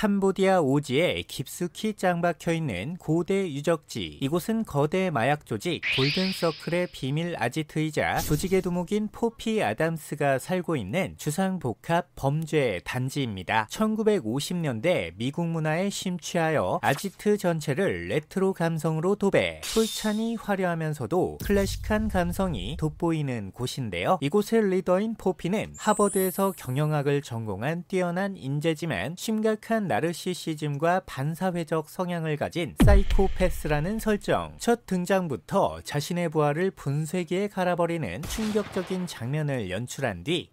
캄보디아 오지에 깊숙이 짱박혀 있는 고대 유적지. 이곳은 거대 마약 조직 골든서클의 비밀 아지트이자 조직의 두목인 포피 아담스가 살고 있는 주상복합 범죄 단지입니다. 1950년대 미국 문화에 심취하여 아지트 전체를 레트로 감성으로 도배, 솔찬히 화려하면서도 클래식한 감성이 돋보이는 곳인데요. 이곳의 리더인 포피는 하버드에서 경영학을 전공한 뛰어난 인재지만 심각한 나르시시즘과 반사회적 성향을 가진 사이코패스라는 설정. 첫 등장부터 자신의 부하를 분쇄기에 갈아버리는 충격적인 장면을 연출한 뒤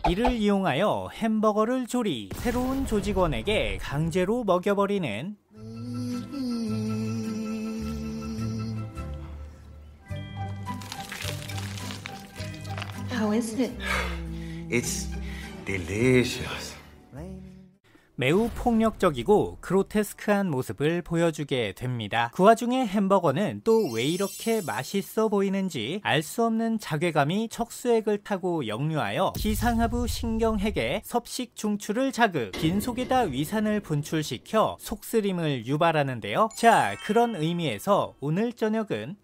이를 이용하여 햄버거를 조리, 새로운 조직원에게 강제로 먹여버리는 How is it? It's delicious. 매우 폭력적이고 그로테스크한 모습을 보여주게 됩니다. 그 와중에 햄버거는 또 왜 이렇게 맛있어 보이는지 알 수 없는 자괴감이 척수액을 타고 역류하여 기상하부 신경핵의 섭식 중추를 자극, 빈속에다 위산을 분출시켜 속쓰림을 유발하는데요. 자, 그런 의미에서 오늘 저녁은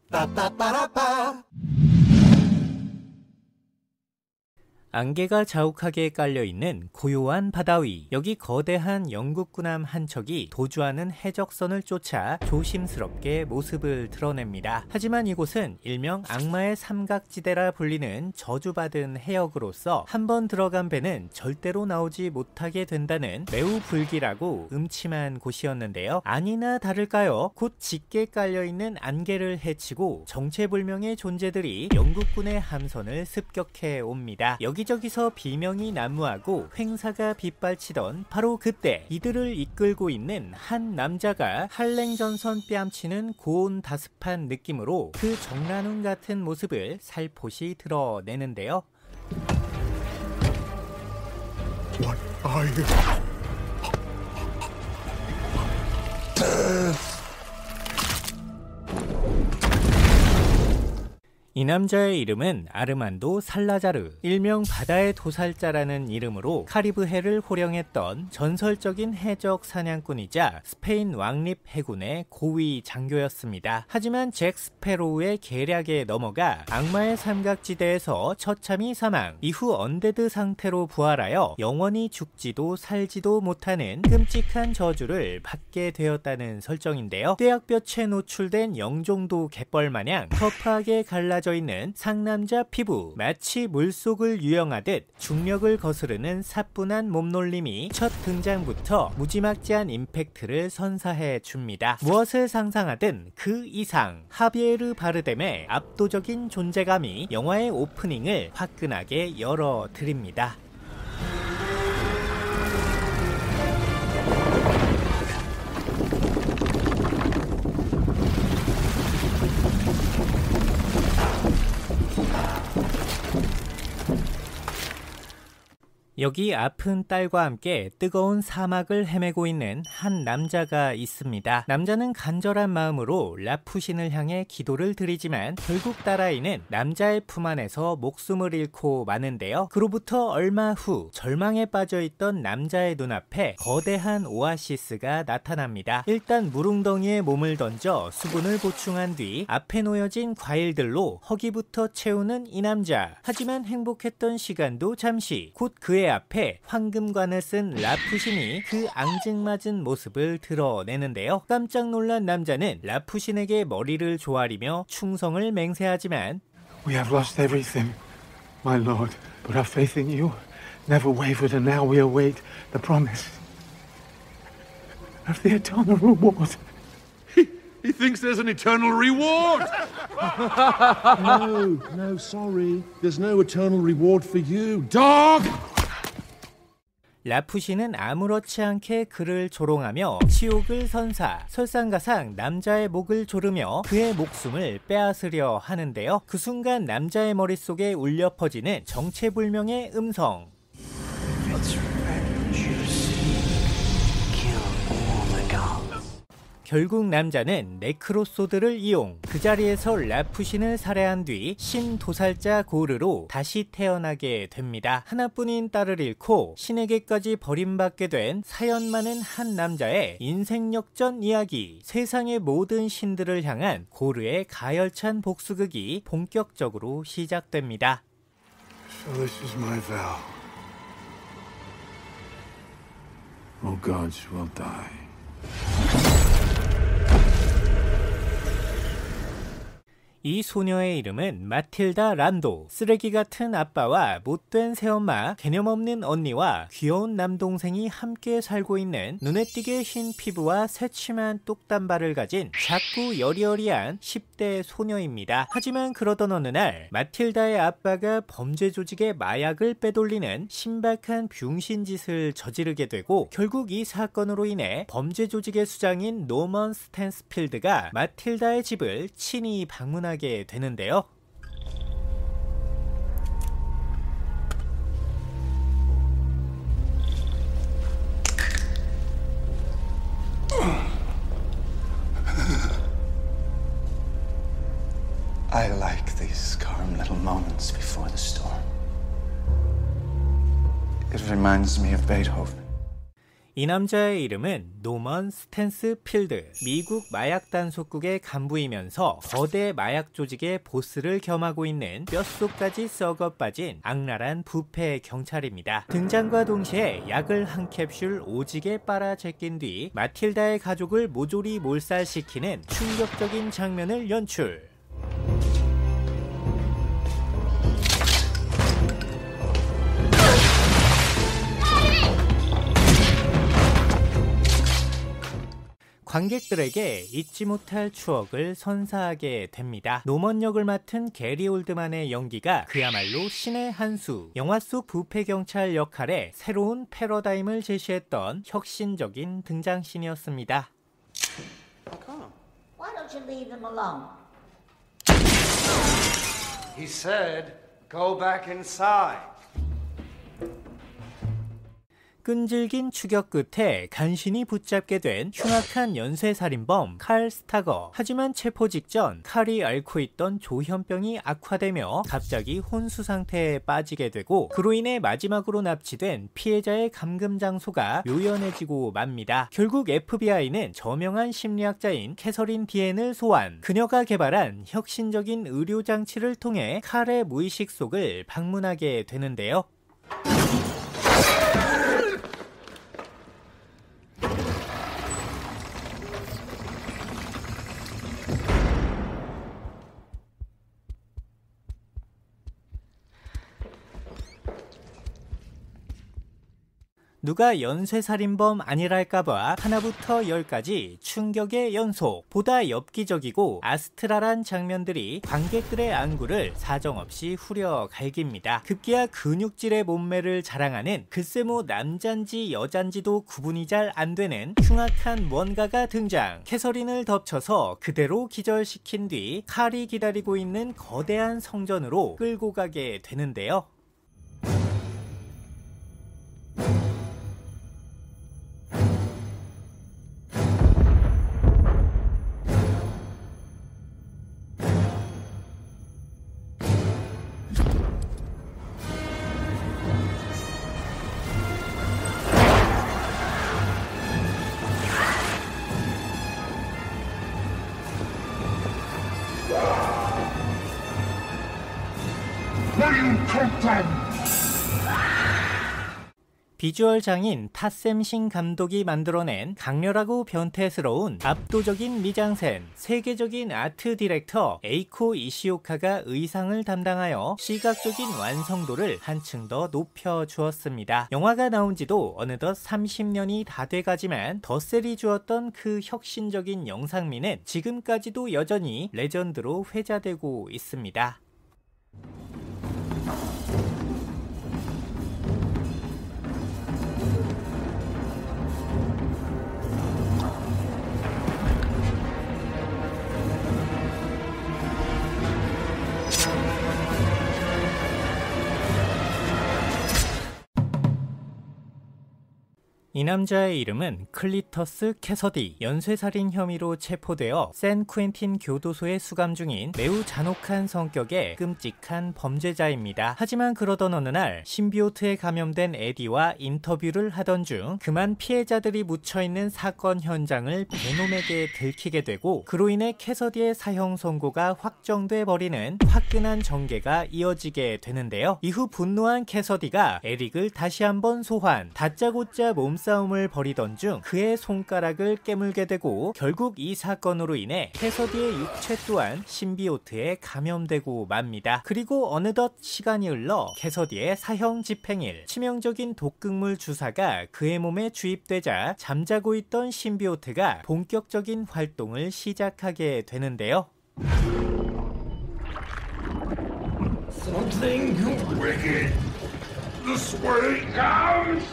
안개가 자욱하게 깔려있는 고요한 바다 위. 여기 거대한 영국 군함 한 척이 도주하는 해적선을 쫓아 조심스럽게 모습을 드러냅니다. 하지만 이곳은 일명 악마의 삼각지대라 불리는 저주받은 해역으로서 한번 들어간 배는 절대로 나오지 못하게 된다는 매우 불길하고 음침한 곳이었는데요. 아니나 다를까요? 곧 짙게 깔려있는 안개를 헤치고 정체불명의 존재들이 영국군의 함선을 습격해 옵니다. 여기저기서 비명이 난무하고 횡사가 빗발치던 바로 그때 이들을 이끌고 있는 한 남자가 한랭전선 뺨치는 고온다습한 느낌으로 그 정란운 같은 모습을 살포시 드러내는데요. What are you? 이 남자의 이름은 아르만도 살라자르, 일명 바다의 도살자라는 이름으로 카리브해를 호령했던 전설적인 해적 사냥꾼이자 스페인 왕립 해군의 고위 장교였습니다. 하지만 잭 스페로우의 계략에 넘어가 악마의 삼각지대에서 처참히 사망, 이후 언데드 상태로 부활하여 영원히 죽지도 살지도 못하는 끔찍한 저주를 받게 되었다는 설정인데요. 떼약볕에 노출된 영종도 갯벌마냥 터프하게 갈라져 있는 상남자 피부, 마치 물속을 유영하듯 중력을 거스르는 사뿐한 몸놀림이 첫 등장부터 무지막지한 임팩트를 선사해 줍니다. 무엇을 상상하든 그 이상, 하비에르 바르뎀의 압도적인 존재감이 영화의 오프닝을 화끈하게 열어드립니다. 여기 아픈 딸과 함께 뜨거운 사막을 헤매고 있는 한 남자가 있습니다. 남자는 간절한 마음으로 라푸신을 향해 기도를 드리지만 결국 딸아이는 남자의 품 안에서 목숨을 잃고 마는데요. 그로부터 얼마 후 절망에 빠져있던 남자의 눈앞에 거대한 오아시스가 나타납니다. 일단 물웅덩이에 몸을 던져 수분을 보충한 뒤 앞에 놓여진 과일들로 허기부터 채우는 이 남자. 하지만 행복했던 시간도 잠시. 곧 그의 앞에 황금관을 쓴 라푸신이 그 앙증맞은 모습을 드러내는데요. 깜짝 놀란 남자는 라푸신에게 머리를 조아리며 충성을 맹세하지만 We have lost everything, my lord, but our faith in you never wavered, and now we await the promise of the eternal reward. He thinks there's an eternal reward! No, sorry. There's no eternal reward for you, dog! 라푸시는 아무렇지 않게 그를 조롱하며 치욕을 선사, 설상가상 남자의 목을 조르며 그의 목숨을 빼앗으려 하는데요. 그 순간 남자의 머릿속에 울려 퍼지는 정체불명의 음성. 결국 남자는 네크로소드를 이용 그 자리에서 라푸신을 살해한 뒤 신도살자 고르로 다시 태어나게 됩니다. 하나뿐인 딸을 잃고 신에게까지 버림받게 된 사연 많은 한 남자의 인생 역전 이야기. 세상의 모든 신들을 향한 고르의 가열찬 복수극이 본격적으로 시작됩니다. So this is my vow. All gods will die. 이 소녀의 이름은 마틸다 란도. 쓰레기 같은 아빠와 못된 새엄마, 개념 없는 언니와 귀여운 남동생이 함께 살고 있는 눈에 띄게 흰 피부와 새침한 똑단발을 가진 작고 여리여리한 10대 소녀입니다. 하지만 그러던 어느 날 마틸다의 아빠가 범죄 조직의 마약을 빼돌리는 신박한 병신짓을 저지르게 되고, 결국 이 사건으로 인해 범죄 조직의 수장인 노먼 스탠스필드가 마틸다의 집을 친히 방문하게 되는데요. I like these calm little moments before the storm. It reminds me of Beethoven. 이 남자의 이름은 노먼 스탠스필드. 미국 마약 단속국의 간부이면서 거대 마약 조직의 보스를 겸하고 있는 뼛속까지 썩어 빠진 악랄한 부패 경찰입니다. 등장과 동시에 약을 한 캡슐 오지게 빨아 제낀 뒤 마틸다의 가족을 모조리 몰살시키는 충격적인 장면을 연출. 관객들에게 잊지 못할 추억을 선사하게 됩니다. 노먼 역을 맡은 게리 올드만의 연기가 그야말로 신의 한 수. 영화 속 부패경찰 역할에 새로운 패러다임을 제시했던 혁신적인 등장신이었습니다. Why don't you leave him alone? He said, go back inside. 끈질긴 추격 끝에 간신히 붙잡게 된 흉악한 연쇄살인범 칼 스타거. 하지만 체포 직전 칼이 앓고 있던 조현병이 악화되며 갑자기 혼수 상태에 빠지게 되고, 그로 인해 마지막으로 납치된 피해자의 감금 장소가 묘연해지고 맙니다. 결국 FBI는 저명한 심리학자인 캐서린 디엔을 소환. 그녀가 개발한 혁신적인 의료장치를 통해 칼의 무의식 속을 방문하게 되는데요. 누가 연쇄살인범 아니랄까봐 하나부터 열까지 충격의 연속. 보다 엽기적이고 아스트랄한 장면들이 관객들의 안구를 사정없이 후려 갈깁니다. 급기야 근육질의 몸매를 자랑하는 글쎄 뭐 남잔지 여잔지도 구분이 잘 안되는 흉악한 뭔가가 등장. 캐서린을 덮쳐서 그대로 기절시킨 뒤 칼이 기다리고 있는 거대한 성전으로 끌고 가게 되는데요. 비주얼 장인 타셈 신 감독이 만들어낸 강렬하고 변태스러운 압도적인 미장센. 세계적인 아트 디렉터 에이코 이시오카가 의상을 담당하여 시각적인 완성도를 한층 더 높여주었습니다. 영화가 나온 지도 어느덧 30년이 다 돼가지만 덧셀이 주었던 그 혁신적인 영상미는 지금까지도 여전히 레전드로 회자되고 있습니다. 이 남자의 이름은 클리터스 캐서디. 연쇄살인 혐의로 체포되어 샌 쿠엔틴 교도소에 수감 중인 매우 잔혹한 성격의 끔찍한 범죄자입니다. 하지만 그러던 어느 날 신비오트에 감염된 에디와 인터뷰를 하던 중 그만 피해자들이 묻혀있는 사건 현장을 베놈에게 들키게 되고, 그로 인해 캐서디의 사형 선고가 확정돼 버리는 화끈한 전개가 이어지게 되는데요. 이후 분노한 캐서디가 에릭을 다시 한번 소환, 다짜고짜 몸싸움을 벌이던 중 그의 손가락을 깨물게 되고, 결국 이 사건으로 인해 캐서디의 육체 또한 신비오트에 감염되고 맙니다. 그리고 어느덧 시간이 흘러 캐서디의 사형 집행일, 치명적인 독극물 주사가 그의 몸에 주입되자 잠자고 있던 신비오트가 본격적인 활동을 시작하게 되는데요. Something wicked. This way comes.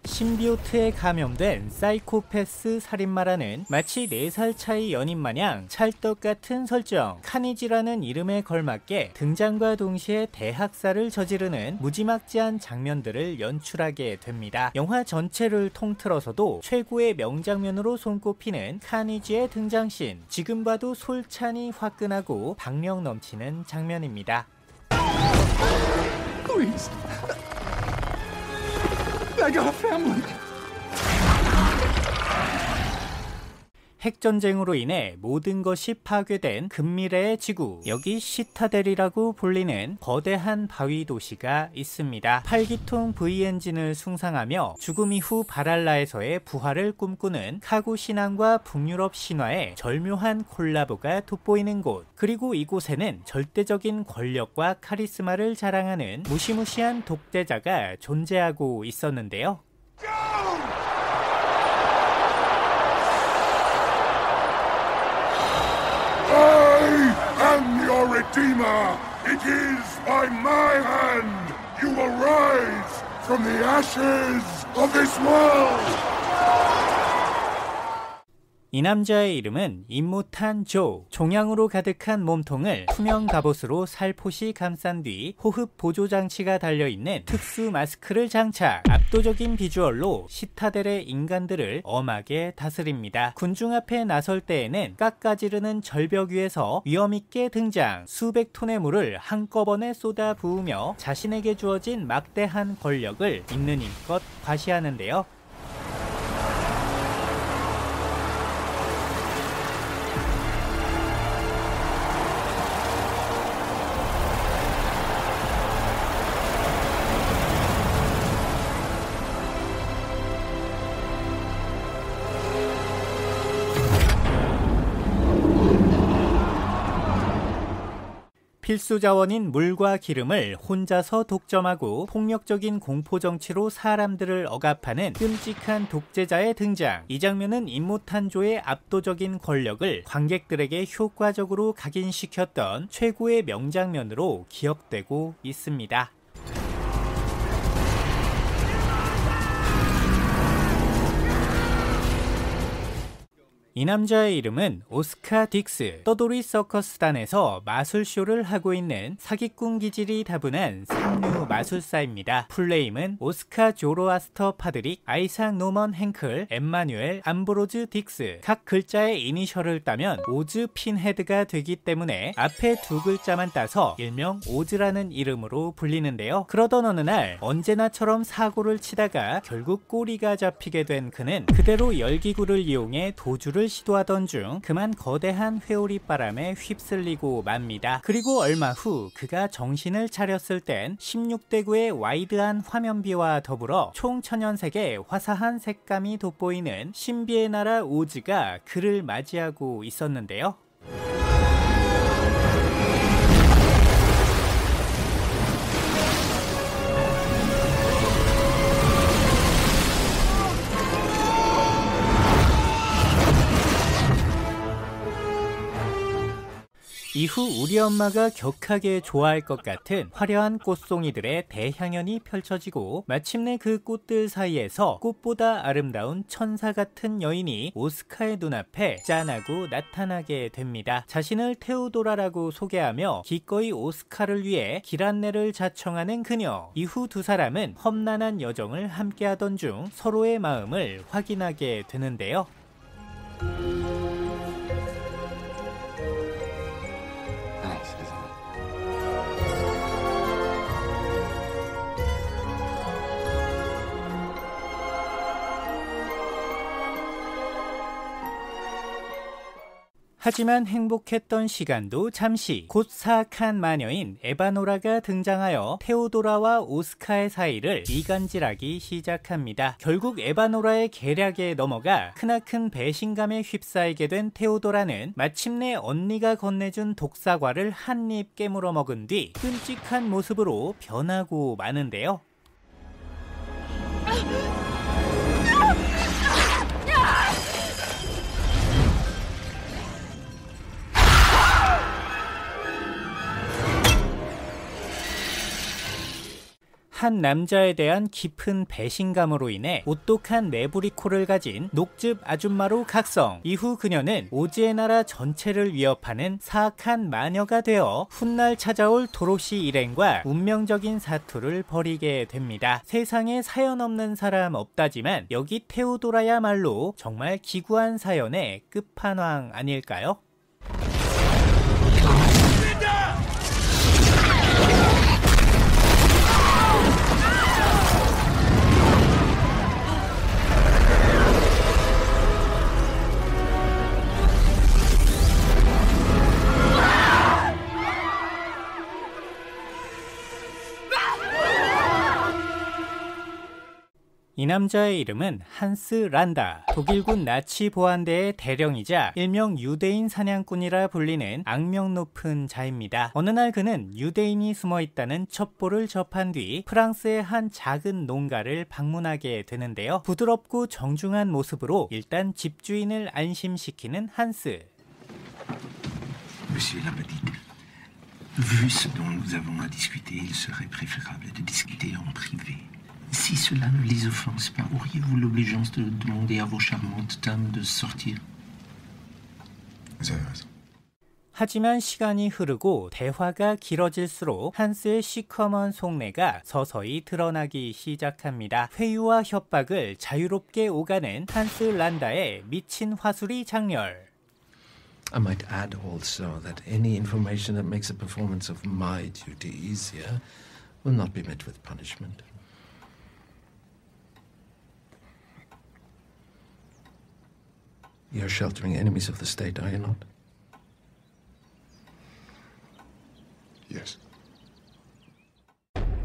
신비오트에 감염된 사이코패스 살인마라는 마치 4살 차이 연인 마냥 찰떡같은 설정, 카니지라는 이름에 걸맞게 등장과 동시에 대학살을 저지르는 무지막지한 장면들을 연출하게 됩니다. 영화 전체를 통틀어서도 최고의 명장면으로 손꼽히는 카니지의 등장씬, 지금 봐도 솔찬히 화끈하고 박력 넘치는 장면입니다. Please. I got a family. 핵전쟁으로 인해 모든 것이 파괴된 근미래의 지구, 여기 시타델이라고 불리는 거대한 바위 도시가 있습니다. 8기통 V엔진을 숭상하며 죽음 이후 바랄라에서의 부활을 꿈꾸는 카구 신앙과 북유럽 신화의 절묘한 콜라보가 돋보이는 곳, 그리고 이곳에는 절대적인 권력과 카리스마를 자랑하는 무시무시한 독재자가 존재하고 있었는데요. I am your Redeemer. It is by my hand you will rise from the ashes of this world. 이 남자의 이름은 임무탄 조. 종양으로 가득한 몸통을 투명 갑옷으로 살포시 감싼 뒤 호흡 보조 장치가 달려있는 특수 마스크를 장착, 압도적인 비주얼로 시타델의 인간들을 엄하게 다스립니다. 군중 앞에 나설 때에는 깎아지르는 절벽 위에서 위험있게 등장, 수백 톤의 물을 한꺼번에 쏟아 부으며 자신에게 주어진 막대한 권력을 있는 힘껏 과시하는데요. 필수 자원인 물과 기름을 혼자서 독점하고 폭력적인 공포정치로 사람들을 억압하는 끔찍한 독재자의 등장. 이 장면은 임무탄조의 압도적인 권력을 관객들에게 효과적으로 각인시켰던 최고의 명장면으로 기억되고 있습니다. 이 남자의 이름은 오스카 딕스. 떠돌이 서커스단에서 마술쇼를 하고 있는 사기꾼 기질이 다분한 상류 마술사입니다. 풀네임은 오스카 조로아스터 파드릭, 아이삭 노먼 행클, 엠마뉴엘 암브로즈 딕스. 각 글자의 이니셜을 따면 오즈 핀헤드가 되기 때문에 앞에 두 글자만 따서 일명 오즈라는 이름으로 불리는데요. 그러던 어느 날 언제나처럼 사고를 치다가 결국 꼬리가 잡히게 된 그는 그대로 열기구를 이용해 도주를 시도하던 중 그만 거대한 회오리 바람에 휩쓸리고 맙니다. 그리고 얼마 후 그가 정신을 차렸을 땐 16대9의 와이드한 화면비와 더불어 총 천연색의 화사한 색감이 돋보이는 신비의 나라 오즈가 그를 맞이하고 있었는데요. 이후 우리 엄마가 격하게 좋아할 것 같은 화려한 꽃송이들의 대향연이 펼쳐지고 마침내 그 꽃들 사이에서 꽃보다 아름다운 천사 같은 여인이 오스카의 눈앞에 짠하고 나타나게 됩니다. 자신을 테오도라라고 소개하며 기꺼이 오스카를 위해 길 안내를 자청하는 그녀. 이후 두 사람은 험난한 여정을 함께하던 중 서로의 마음을 확인하게 되는데요. 하지만 행복했던 시간도 잠시. 곧 사악한 마녀인 에바노라가 등장하여 테오도라와 오스카의 사이를 이간질하기 시작합니다. 결국 에바노라의 계략에 넘어가 크나큰 배신감에 휩싸이게 된 테오도라는 마침내 언니가 건네준 독사과를 한 입 깨물어 먹은 뒤 끔찍한 모습으로 변하고 마는데요. 한 남자에 대한 깊은 배신감으로 인해 오똑한 레브리코를 가진 녹즙 아줌마로 각성. 이후 그녀는 오즈의 나라 전체를 위협하는 사악한 마녀가 되어 훗날 찾아올 도로시 일행과 운명적인 사투를 벌이게 됩니다. 세상에 사연 없는 사람 없다지만 여기 테오도라야말로 정말 기구한 사연의 끝판왕 아닐까요? 이 남자의 이름은 한스 란다. 독일군 나치 보안대의 대령이자 일명 유대인 사냥꾼이라 불리는 악명 높은 자입니다. 어느 날 그는 유대인이 숨어있다는 첩보를 접한 뒤 프랑스의 한 작은 농가를 방문하게 되는데요. 부드럽고 정중한 모습으로 일단 집주인을 안심시키는 한스. Monsieur Lapetite, vu ce dont nous avons à discuter, il serait préférable de discuter en privé. Si cela ne les offense pas, auriez-vous l'obligeance de demander à vos charmantes dames de sortir? Vous avez raison. 하지만 시간이 흐르고 대화가 길어질수록 한스의 시커먼 속내가 서서히 드러나기 시작합니다. 회유와 협박을 자유롭게 오가는 한스 란다의 미친 화술이 장렬. I might add also that any information that makes a performance of my duty easier will not be met with punishment. You're sheltering enemies of the state, are you not? Yes.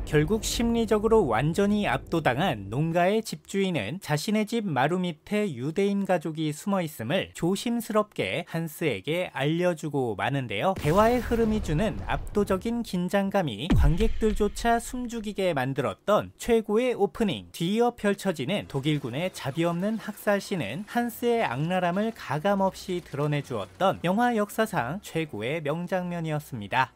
결국 심리적으로 완전히 압도당한 농가의 집주인은 자신의 집 마루 밑에 유대인 가족이 숨어 있음을 조심스럽게 한스에게 알려주고 마는데요. 대화의 흐름이 주는 압도적인 긴장감이 관객들조차 숨죽이게 만들었던 최고의 오프닝. 뒤이어 펼쳐지는 독일군의 자비 없는 학살신은 한스의 악랄함을 가감없이 드러내주었던 영화 역사상 최고의 명장면이었습니다.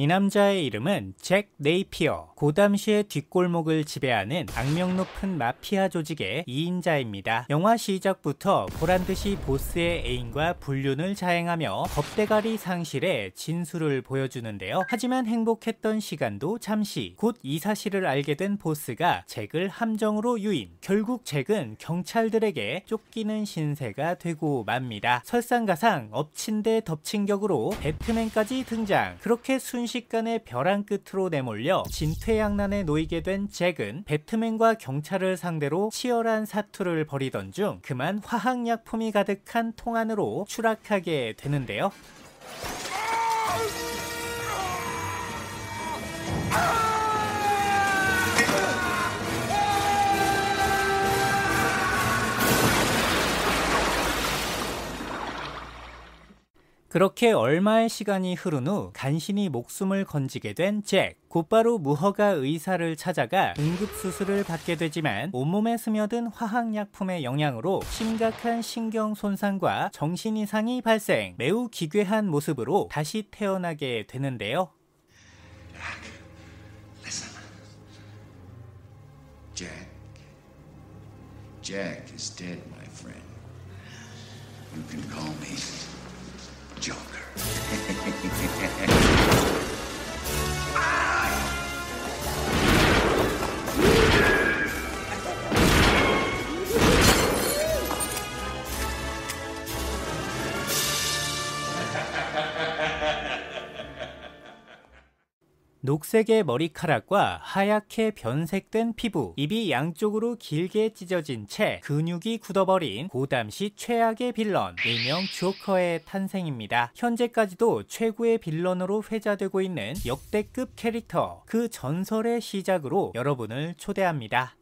이 남자의 이름은 잭 네이피어. 고담시의 뒷골목을 지배하는 악명 높은 마피아 조직의 2인자입니다. 영화 시작부터 보란듯이 보스의 애인과 불륜을 자행하며 겁대가리 상실의 진수를 보여주는데요. 하지만 행복했던 시간도 잠시. 곧 이 사실을 알게 된 보스가 잭을 함정으로 유인. 결국 잭은 경찰들에게 쫓기는 신세가 되고 맙니다. 설상가상 엎친 데 덮친 격으로 배트맨까지 등장. 그렇게 순식간에 벼랑 끝으로 내몰려 진퇴양난에 놓이게 된 잭은 배트맨과 경찰을 상대로 치열한 사투를 벌이던 중 그만 화학약품이 가득한 통 안으로 추락하게 되는데요. 그렇게 얼마의 시간이 흐른 후 간신히 목숨을 건지게 된 잭. 곧바로 무허가 의사를 찾아가 응급수술을 받게 되지만 온몸에 스며든 화학약품의 영향으로 심각한 신경 손상과 정신이상이 발생, 매우 기괴한 모습으로 다시 태어나게 되는데요. Listen. Jack is dead, my friend. You can call me Joker. 녹색의 머리카락과 하얗게 변색된 피부, 입이 양쪽으로 길게 찢어진 채 근육이 굳어버린 고담시 최악의 빌런, 일명 조커의 탄생입니다. 현재까지도 최고의 빌런으로 회자되고 있는 역대급 캐릭터, 그 전설의 시작으로 여러분을 초대합니다.